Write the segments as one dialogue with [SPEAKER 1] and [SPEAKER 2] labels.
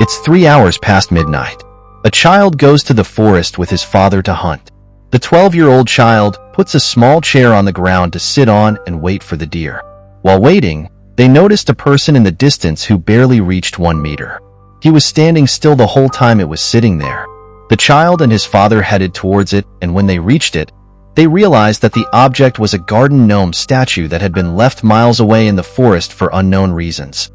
[SPEAKER 1] It's 3 hours past midnight. A child goes to the forest with his father to hunt. The 12-year-old child puts a small chair on the ground to sit on and wait for the deer. While waiting, they noticed a person in the distance who barely reached 1 meter. He was standing still the whole time it was sitting there. The child and his father headed towards it, and when they reached it, they realized that the object was a garden gnome statue that had been left miles away in the forest for unknown reasons.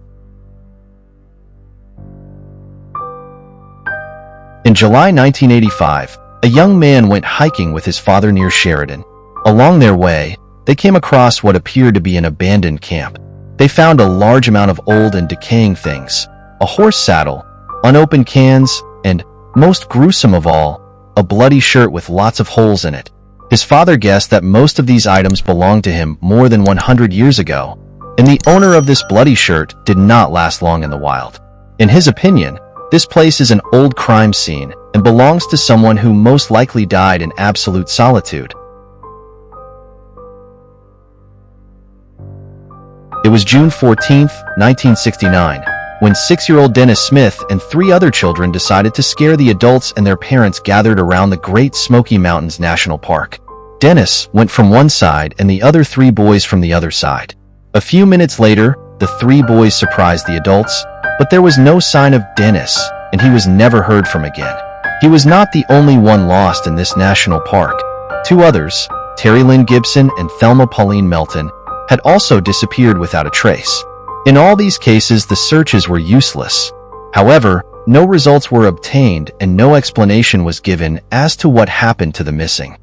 [SPEAKER 1] In July 1985, a young man went hiking with his father near Sheridan. Along their way, they came across what appeared to be an abandoned camp. They found a large amount of old and decaying things, a horse saddle, unopened cans, and, most gruesome of all, a bloody shirt with lots of holes in it. His father guessed that most of these items belonged to him more than 100 years ago, and the owner of this bloody shirt did not last long in the wild. In his opinion, this place is an old crime scene and belongs to someone who most likely died in absolute solitude. It was June 14, 1969, when 6-year-old Dennis Smith and 3 other children decided to scare the adults and their parents gathered around the Great Smoky Mountains National Park. Dennis went from one side and the other 3 boys from the other side. A few minutes later, the 3 boys surprised the adults, but there was no sign of Dennis, and he was never heard from again. He was not the only one lost in this national park. 2 others, Terry Lynn Gibson and Thelma Pauline Melton, had also disappeared without a trace. In all these cases, the searches were useless. However, no results were obtained and no explanation was given as to what happened to the missing.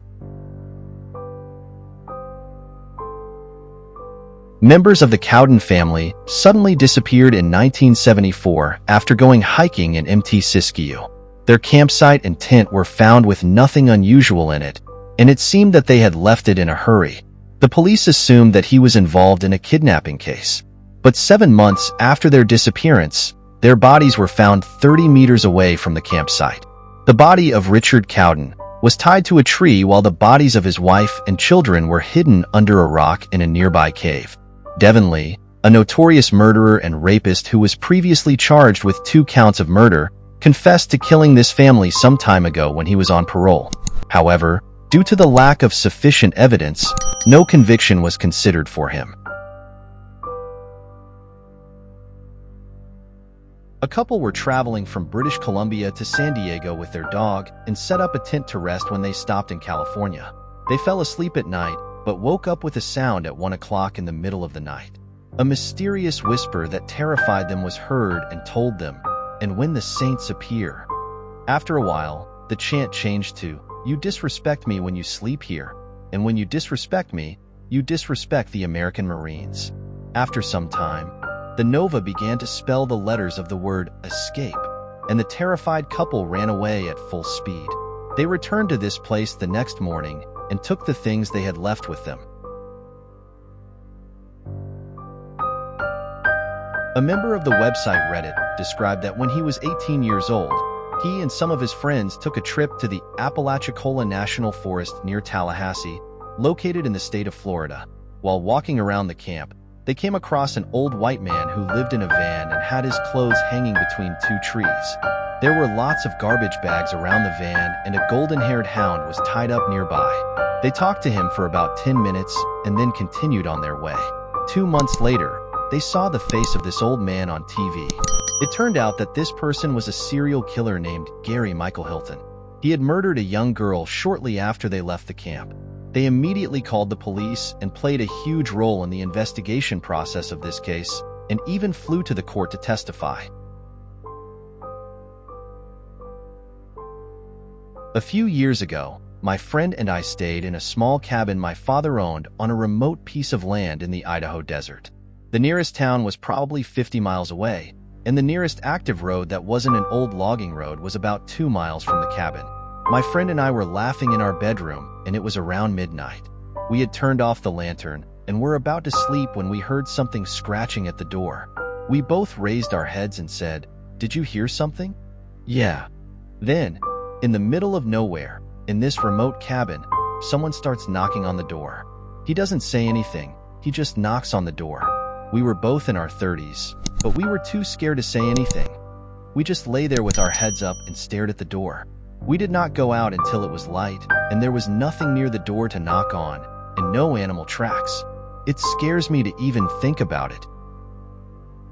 [SPEAKER 1] Members of the Cowden family suddenly disappeared in 1974 after going hiking in Mt. Siskiyou. Their campsite and tent were found with nothing unusual in it, and it seemed that they had left it in a hurry. The police assumed that he was involved in a kidnapping case. But 7 months after their disappearance, their bodies were found 30 meters away from the campsite. The body of Richard Cowden was tied to a tree while the bodies of his wife and children were hidden under a rock in a nearby cave. Devon Lee, a notorious murderer and rapist who was previously charged with 2 counts of murder, confessed to killing this family some time ago when he was on parole. However, due to the lack of sufficient evidence, no conviction was considered for him. A couple were traveling from British Columbia to San Diego with their dog and set up a tent to rest when they stopped in California. They fell asleep at night, but woke up with a sound at 1 o'clock in the middle of the night. A mysterious whisper that terrified them was heard and told them, "And when the saints appear." After a while, the chant changed to, "You disrespect me when you sleep here, and when you disrespect me, you disrespect the American Marines." After some time, the Nova began to spell the letters of the word escape, and the terrified couple ran away at full speed. They returned to this place the next morning and took the things they had left with them. A member of the website Reddit described that when he was 18 years old, he and some of his friends took a trip to the Apalachicola National Forest near Tallahassee, located in the state of Florida. While walking around the camp, they came across an old white man who lived in a van and had his clothes hanging between 2 trees. There were lots of garbage bags around the van, and a golden-haired hound was tied up nearby. They talked to him for about 10 minutes and then continued on their way. 2 months later, they saw the face of this old man on TV. It turned out that this person was a serial killer named Gary Michael Hilton. He had murdered a young girl shortly after they left the camp. They immediately called the police and played a huge role in the investigation process of this case, and even flew to the court to testify. A few years ago, my friend and I stayed in a small cabin my father owned on a remote piece of land in the Idaho desert. The nearest town was probably 50 miles away, and the nearest active road that wasn't an old logging road was about 2 miles from the cabin. My friend and I were laughing in our bedroom, and it was around midnight. We had turned off the lantern and were about to sleep when we heard something scratching at the door. We both raised our heads and said, "Did you hear something?" "Yeah." Then, in the middle of nowhere, in this remote cabin, someone starts knocking on the door. He doesn't say anything, he just knocks on the door. We were both in our 30s, but we were too scared to say anything. We just lay there with our heads up and stared at the door. We did not go out until it was light, and there was nothing near the door to knock on, and no animal tracks. It scares me to even think about it.